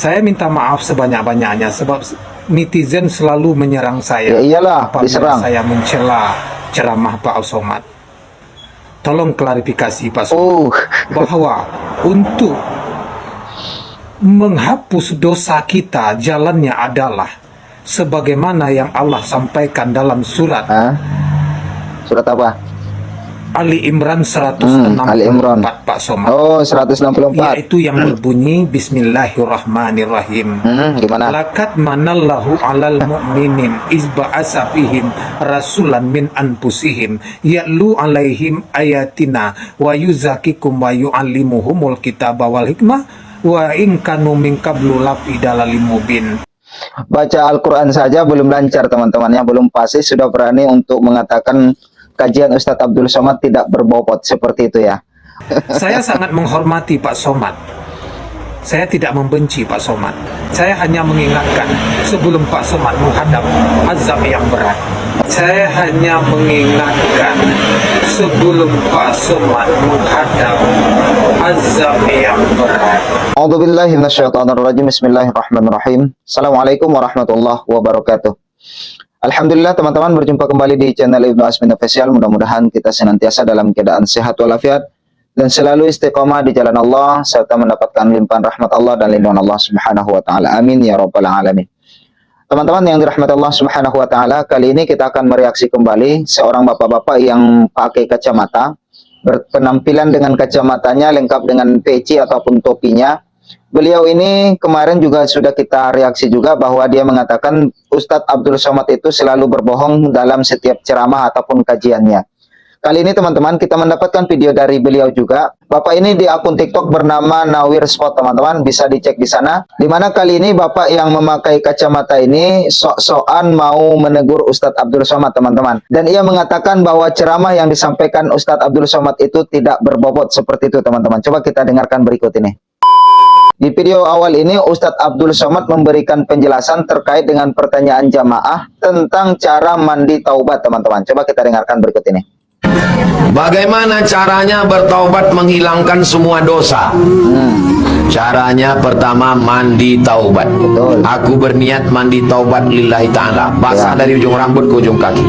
Saya minta maaf sebanyak-banyaknya sebab netizen selalu menyerang saya. Ya iyalah, apabila diserang. saya mencela ceramah Pak Somad. Tolong klarifikasi Pak Somad bahwa untuk menghapus dosa kita jalannya adalah sebagaimana yang Allah sampaikan dalam surat Surat apa? Ali Imran 164 Ali Imran. Pak Somad. Oh, 164. Yaitu yang berbunyi Bismillahirrahmanirrahim. Gimana? Lakat manallahu alal mu'minin izba'asa fihim rasulan min anfusihim ya'lu alaihim ayatina wa yuzakikum wa yu'allimuhumul kitaba wal hikmah wa in kanu min qablu lafi dalalin mubin. Baca Al-Quran saja belum lancar teman-teman, yang belum pasti sudah berani untuk mengatakan kajian Ustadz Abdul Somad tidak berbobot seperti itu ya. Saya sangat menghormati Pak Somad. Saya tidak membenci Pak Somad. Saya hanya mengingatkan sebelum Pak Somad menghadap azab yang berat. Saya hanya mengingatkan sebelum Pak Somad menghadap azab yang berat. A'udzubillahi minasyaitonirrajim. Bismillahirrahmanirrahim. Assalamualaikum warahmatullahi wabarakatuh. Alhamdulillah teman-teman, berjumpa kembali di channel Ibnu Asmin Official. Mudah-mudahan kita senantiasa dalam keadaan sehat walafiat dan selalu istiqomah di jalan Allah serta mendapatkan limpahan rahmat Allah dan lindungan Allah Subhanahu wa taala. Amin ya rabbal alamin. Teman-teman yang dirahmati Allah Subhanahu wa taala, kali ini kita akan mereaksi kembali seorang bapak-bapak yang pakai kacamata, berpenampilan dengan kacamatanya lengkap dengan peci ataupun topinya. Beliau ini kemarin juga sudah kita reaksi juga bahwa dia mengatakan Ustadz Abdul Somad itu selalu berbohong dalam setiap ceramah ataupun kajiannya. Kali ini teman-teman kita mendapatkan video dari beliau juga. Bapak ini di akun TikTok bernama Nawir Spot teman-teman, bisa dicek di sana. Dimana kali ini bapak yang memakai kacamata ini sok-sokan mau menegur Ustadz Abdul Somad teman-teman. Dan ia mengatakan bahwa ceramah yang disampaikan Ustadz Abdul Somad itu tidak berbobot seperti itu teman-teman. Coba kita dengarkan berikut ini. Di video awal ini Ustadz Abdul Somad memberikan penjelasan terkait dengan pertanyaan jamaah tentang cara mandi taubat teman-teman. Coba kita dengarkan berikut ini. Bagaimana caranya bertaubat menghilangkan semua dosa? Caranya pertama mandi taubat. Betul. Aku berniat mandi taubat lillahi ta'ala. Basah dari ujung rambut ke ujung kaki.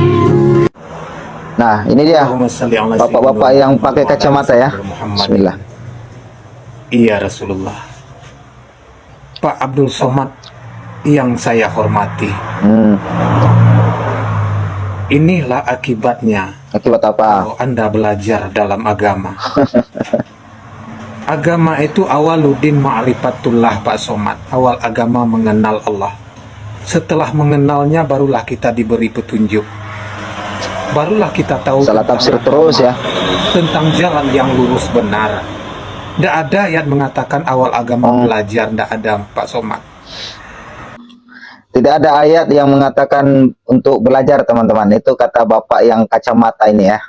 Nah ini dia bapak-bapak yang pakai kacamata ya. Bismillah. Iya Rasulullah. Pak Abdul Somad yang saya hormati. Inilah akibatnya. Akibat apa? Kalau Anda belajar dalam agama. Agama itu awaludin ma'rifatullah Pak Somad. Awal agama mengenal Allah. Setelah mengenalnya barulah kita diberi petunjuk. Barulah kita tahu salah tafsir terus ya. Tentang jalan yang lurus benar. Tidak ada ayat mengatakan awal agama belajar, tidak ada Pak Somad. Tidak ada ayat yang mengatakan untuk belajar teman-teman. Itu kata bapak yang kacamata ini ya.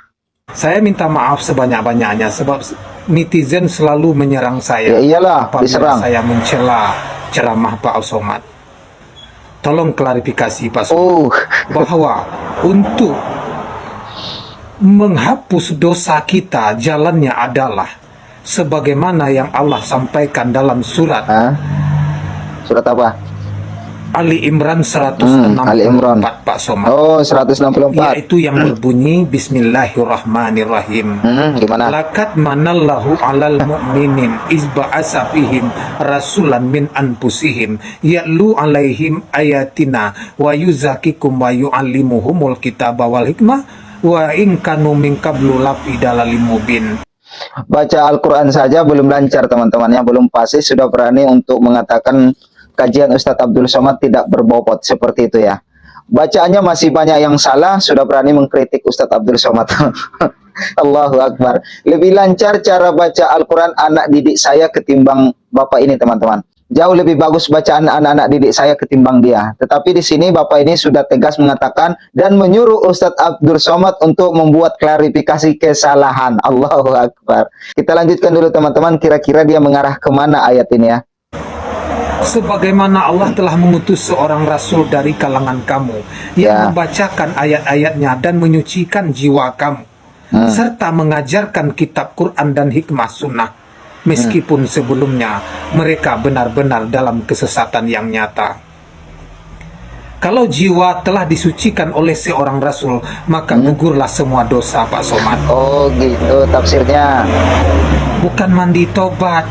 Saya minta maaf sebanyak-banyaknya sebab netizen selalu menyerang saya. Ya iyalah, apabila diserang. saya mencela ceramah Pak Somad. Tolong klarifikasi Pak Somad bahwa untuk menghapus dosa kita jalannya adalah sebagaimana yang Allah sampaikan dalam surat Surat apa? Ali Imran 164 Ali Imran. Pak Somad. Oh 164. Yaitu yang berbunyi Bismillahirrahmanirrahim. Gimana? Lakat manallahu alal mu'minin izba'asa fihim rasulan min anfusihim ya'lu alaihim ayatina wa yuzakikum wa yu'allimuhumul kitaba wal hikmah wa in kanu min qablu lafi dalalin mubin. Baca Al-Quran saja belum lancar teman-teman, yang belum pasti sudah berani untuk mengatakan kajian Ustadz Abdul Somad tidak berbobot seperti itu ya. Bacaannya masih banyak yang salah, sudah berani mengkritik Ustadz Abdul Somad. Allahu Akbar. Lebih lancar cara baca Al-Quran anak didik saya ketimbang bapak ini teman-teman. Jauh lebih bagus bacaan anak-anak didik saya ketimbang dia. Tetapi di sini bapak ini sudah tegas mengatakan dan menyuruh Ustadz Abdul Somad untuk membuat klarifikasi kesalahan. Allahu Akbar. Kita lanjutkan dulu teman-teman, kira-kira dia mengarah kemana ayat ini ya. Sebagaimana Allah telah mengutus seorang Rasul dari kalangan kamu yang membacakan ayat-ayatnya dan menyucikan jiwa kamu serta mengajarkan kitab Quran dan hikmah sunnah. meskipun sebelumnya mereka benar-benar dalam kesesatan yang nyata. Kalau jiwa telah disucikan oleh seorang rasul, maka gugurlah semua dosa, Pak Somad. Oh gitu tafsirnya. Bukan mandi tobat.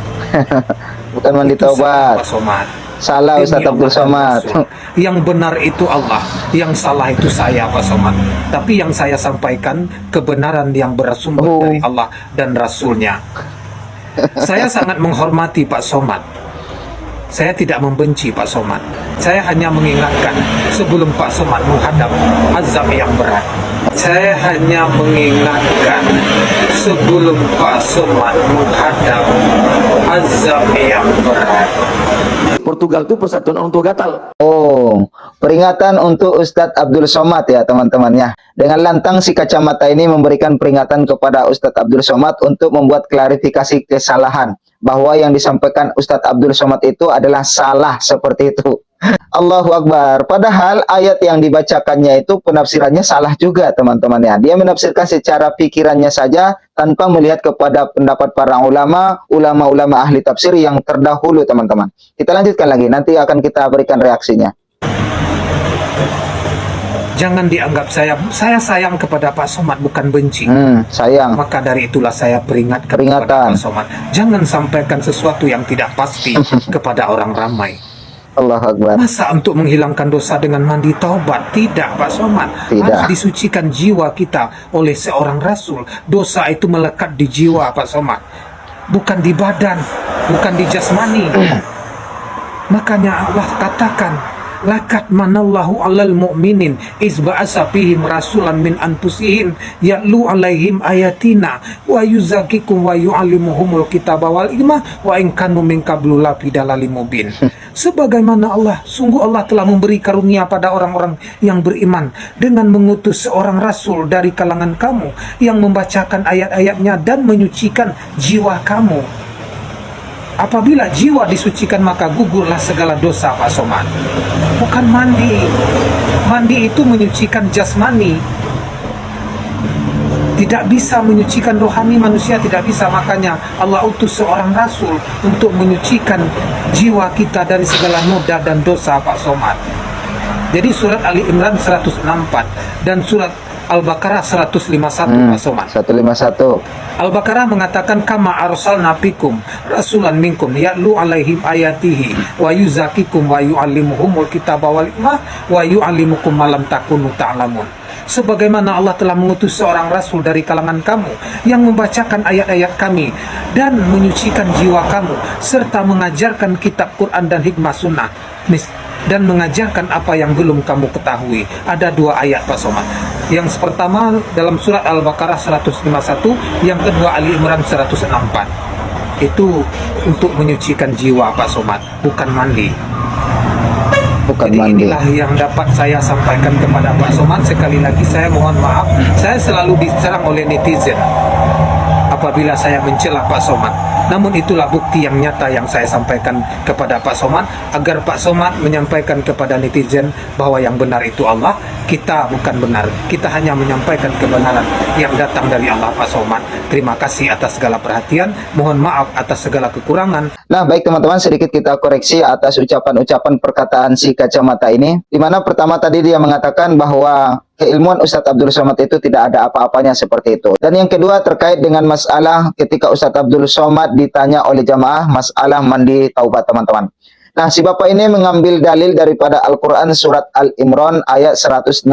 Bukan mandi Itu salah, taubat. Pak Somad. Salah Demi Ustadz Abdul Allah dan Somad. Rasul. Yang benar itu Allah, yang salah itu saya, Pak Somad. Tapi yang saya sampaikan kebenaran yang bersumber Oh. dari Allah dan Rasulnya. Saya sangat menghormati Pak Somad. Saya tidak membenci Pak Somad. Saya hanya mengingatkan sebelum Pak Somad menghadap azab yang berat. Saya hanya mengingatkan sebelum Pak Somad menghadap azab yang berat. Portugal itu persatuan orang tua gatal. Oh, peringatan untuk Ustadz Abdul Somad ya teman-temannya. Dengan lantang si kacamata ini memberikan peringatan kepada Ustadz Abdul Somad untuk membuat klarifikasi kesalahan. Bahwa yang disampaikan Ustadz Abdul Somad itu adalah salah seperti itu. Allahu Akbar. Padahal ayat yang dibacakannya itu penafsirannya salah juga teman-temannya. Dia menafsirkan secara pikirannya saja tanpa melihat kepada pendapat para ulama ahli tafsir yang terdahulu teman-teman. Kita lanjutkan lagi, nanti akan kita berikan reaksinya. Jangan dianggap saya sayang kepada Pak Somad, bukan benci. Sayang. Maka dari itulah saya peringatkan kepada Peringatan. Pak Somad. Jangan sampaikan sesuatu yang tidak pasti kepada orang ramai. Allahu Akbar. Masa untuk menghilangkan dosa dengan mandi taubat? Tidak, Pak Somad. Tidak. Harus disucikan jiwa kita oleh seorang rasul. Dosa itu melekat di jiwa, Pak Somad. Bukan di badan, bukan di jasmani. Makanya Allah katakan, laqad manallahu 'alal mu'minin iz ba'atsa fihim rasulan min anfusihim yatlu 'alaihim ayatina wa yuzakkikum wa yu'allimuhumul kitaba wal hikmah wa in kanu min qablu lafi dalalin mubin. Sebagaimana sungguh Allah telah memberi karunia pada orang-orang yang beriman dengan mengutus seorang rasul dari kalangan kamu yang membacakan ayat-ayatnya dan menyucikan jiwa kamu. Apabila jiwa disucikan maka gugurlah segala dosa, Pak Somad. Bukan mandi. Mandi itu menyucikan jasmani. Tidak bisa menyucikan rohani, manusia tidak bisa. Makanya Allah utus seorang rasul untuk menyucikan jiwa kita dari segala noda dan dosa, Pak Somad. Jadi surat Ali Imran 164 dan surat Al-Baqarah 151, Pak Somad. 151. Al-Baqarah mengatakan kama arsalna fikum rasulan minkum yatlu alaihim ayatihi wa yuzakkikum wa yuallimuhumul kitaba wal hikmah wa yuallimukum ma lam takunu ta'lamun. Sebagaimana Allah telah mengutus seorang rasul dari kalangan kamu yang membacakan ayat-ayat kami dan menyucikan jiwa kamu serta mengajarkan kitab Quran dan hikmah sunnah dan mengajarkan apa yang belum kamu ketahui. Ada dua ayat, Pak Somad. Yang pertama dalam surat Al-Baqarah 151, yang kedua Ali Imran 164. Itu untuk menyucikan jiwa, Pak Somad, bukan mandi. Bukan Jadi mandi. inilah yang dapat saya sampaikan kepada Pak Somad. Sekali lagi saya mohon maaf, saya selalu diserang oleh netizen apabila saya mencela Pak Somad. Namun itulah bukti yang nyata yang saya sampaikan kepada Pak Somad, agar Pak Somad menyampaikan kepada netizen bahwa yang benar itu Allah, kita bukan benar. Kita hanya menyampaikan kebenaran yang datang dari Allah, Pak Somad. Terima kasih atas segala perhatian, mohon maaf atas segala kekurangan. Nah, baik teman-teman, sedikit kita koreksi atas ucapan-ucapan perkataan si kacamata ini. Di mana pertama tadi dia mengatakan bahwa keilmuan Ustadz Abdul Somad itu tidak ada apa-apanya seperti itu. Dan yang kedua terkait dengan masalah ketika Ustadz Abdul Somad ditanya oleh jamaah masalah mandi taubat, teman-teman. Nah, si bapak ini mengambil dalil daripada Al-Quran surat Al-Imran ayat 164.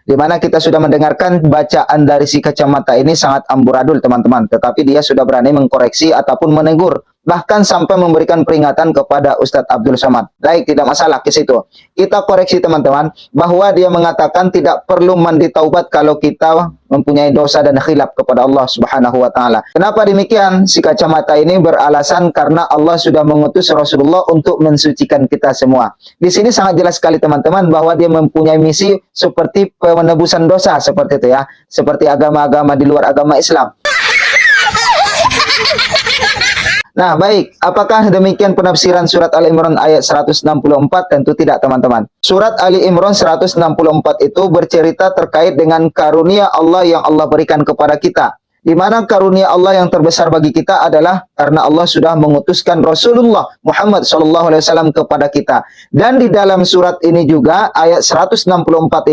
Di mana kita sudah mendengarkan bacaan dari si kacamata ini sangat amburadul, teman-teman. Tetapi dia sudah berani mengkoreksi ataupun menegur, bahkan sampai memberikan peringatan kepada Ustadz Abdul Somad. Baik, tidak masalah ke situ. Kita koreksi, teman-teman, bahwa dia mengatakan tidak perlu mandi taubat kalau kita mempunyai dosa dan khilaf kepada Allah Subhanahu wa taala. Kenapa demikian? Si kacamata ini beralasan karena Allah sudah mengutus Rasulullah untuk mensucikan kita semua. Di sini sangat jelas sekali, teman-teman, bahwa dia mempunyai misi seperti penebusan dosa, seperti itu ya. Seperti agama-agama di luar agama Islam. Nah, baik. Apakah demikian penafsiran surat Ali Imran ayat 164? Tentu tidak, teman-teman. Surat Ali Imran 164 itu bercerita terkait dengan karunia Allah yang Allah berikan kepada kita. Di mana karunia Allah yang terbesar bagi kita adalah karena Allah sudah mengutuskan Rasulullah Muhammad SAW kepada kita. Dan di dalam surat ini juga, ayat 164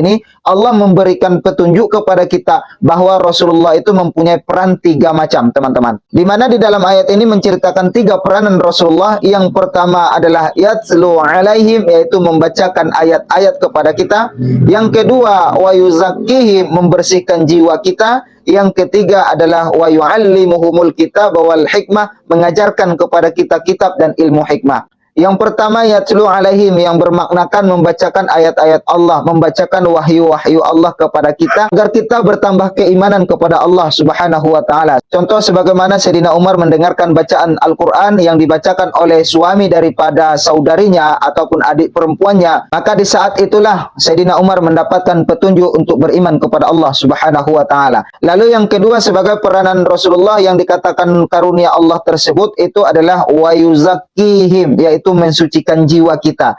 ini, Allah memberikan petunjuk kepada kita bahwa Rasulullah itu mempunyai peran 3 macam, teman-teman. Di mana di dalam ayat ini menceritakan 3 peranan Rasulullah. Yang pertama adalah yatslu alaihim, yaitu membacakan ayat-ayat kepada kita. Yang kedua, wa yuzakkihim, membersihkan jiwa kita. Yang ketiga adalah wa yu'allimuhumul kitab wal hikmah, mengajarkan kepada kita kitab dan ilmu hikmah. Yang pertama yatlu alaihim, yang bermaknakan membacakan ayat-ayat Allah, membacakan wahyu-wahyu Allah kepada kita agar kita bertambah keimanan kepada Allah Subhanahu wa taala. Contoh sebagaimana Sayyidina Umar mendengarkan bacaan Al-Qur'an yang dibacakan oleh suami daripada saudarinya ataupun adik perempuannya, maka di saat itulah Sayyidina Umar mendapatkan petunjuk untuk beriman kepada Allah Subhanahu wa taala. Lalu yang kedua sebagai peranan Rasulullah yang dikatakan karunia Allah tersebut itu adalah wa yuzakkihim, yaitu mensucikan jiwa kita.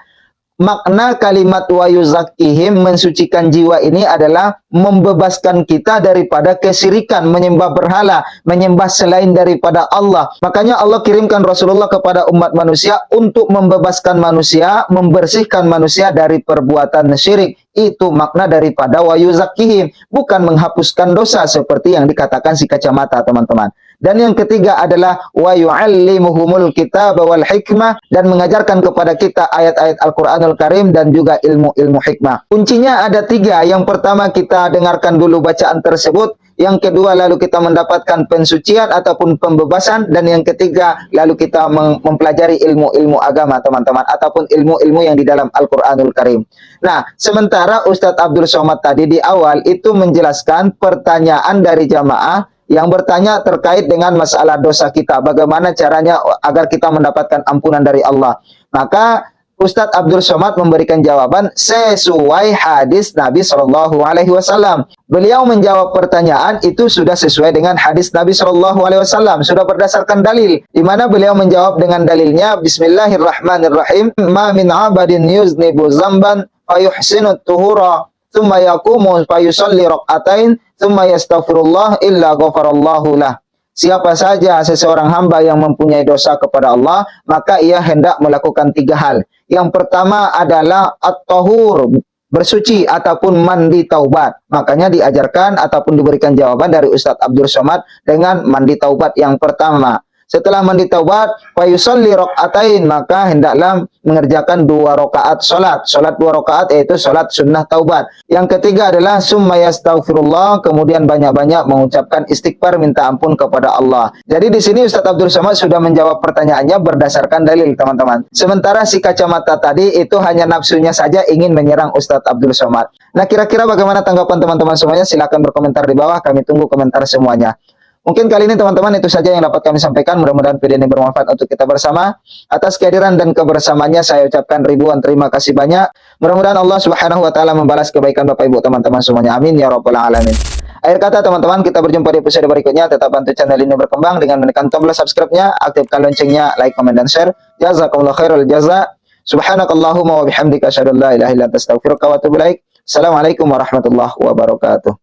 Makna kalimat wa yuzakkihim, mensucikan jiwa ini adalah membebaskan kita daripada kesirikan, menyembah berhala, menyembah selain daripada Allah. Makanya Allah kirimkan Rasulullah kepada umat manusia untuk membebaskan manusia, membersihkan manusia dari perbuatan syirik. Itu makna daripada wa yuzakkihim, bukan menghapuskan dosa seperti yang dikatakan si kacamata, teman-teman. Dan yang ketiga adalah wa yu'allimuhumul kitab wal hikmah, dan mengajarkan kepada kita ayat-ayat Al-Qur'anul Karim dan juga ilmu-ilmu hikmah. Kuncinya ada 3. Yang pertama kita dengarkan dulu bacaan tersebut. Yang kedua lalu kita mendapatkan pensucian ataupun pembebasan. Dan yang ketiga lalu kita mempelajari ilmu-ilmu agama, teman-teman, ataupun ilmu-ilmu yang di dalam Al-Qur'anul Karim. Nah, sementara Ustadz Abdul Somad tadi di awal itu menjelaskan pertanyaan dari jamaah yang bertanya terkait dengan masalah dosa kita, bagaimana caranya agar kita mendapatkan ampunan dari Allah. Maka Ustadz Abdul Somad memberikan jawaban sesuai hadis Nabi SAW. Beliau menjawab pertanyaan itu sudah sesuai dengan hadis Nabi SAW, sudah berdasarkan dalil. Di mana beliau menjawab dengan dalilnya, Bismillahirrahmanirrahim. Ma min abadin yuznibu zamban fayuhsinu tuhura thumma yaqumu fayusalli raq'atain thumma yastaghfirullah illa ghafarallahu lah. Siapa saja seseorang hamba yang mempunyai dosa kepada Allah, maka ia hendak melakukan 3 hal. Yang pertama adalah at-tahur, bersuci ataupun mandi taubat. Makanya diajarkan ataupun diberikan jawaban dari Ustadz Abdul Somad dengan mandi taubat yang pertama. Setelah mandi taubat, wa yusalli raq'atain, maka hendaklah mengerjakan 2 rakaat salat. Salat 2 rakaat yaitu salat sunnah taubat. Yang ketiga adalah summa yastaghfirullah, kemudian banyak-banyak mengucapkan istighfar, minta ampun kepada Allah. Jadi di sini Ustadz Abdul Somad sudah menjawab pertanyaannya berdasarkan dalil, teman-teman. Sementara si kacamata tadi itu hanya nafsunya saja ingin menyerang Ustadz Abdul Somad. Nah, kira-kira bagaimana tanggapan teman-teman semuanya? Silakan berkomentar di bawah, kami tunggu komentar semuanya. Mungkin kali ini teman-teman itu saja yang dapat kami sampaikan. Mudah-mudahan video ini bermanfaat untuk kita bersama. Atas kehadiran dan kebersamaannya saya ucapkan ribuan terima kasih banyak. Mudah-mudahan Allah Subhanahu wa taala membalas kebaikan Bapak Ibu teman-teman semuanya. Amin ya rabbal alamin. Akhir kata teman-teman, kita berjumpa di episode berikutnya. Tetap bantu channel ini berkembang dengan menekan tombol subscribe-nya, aktifkan loncengnya, like, comment dan share. Jazakumullah khairul jaza. Subhanakallahumma wa bihamdika asyhadu an la ilaha illa anta astaghfiruka wa atubu ilaik. Assalamualaikum warahmatullahi wabarakatuh.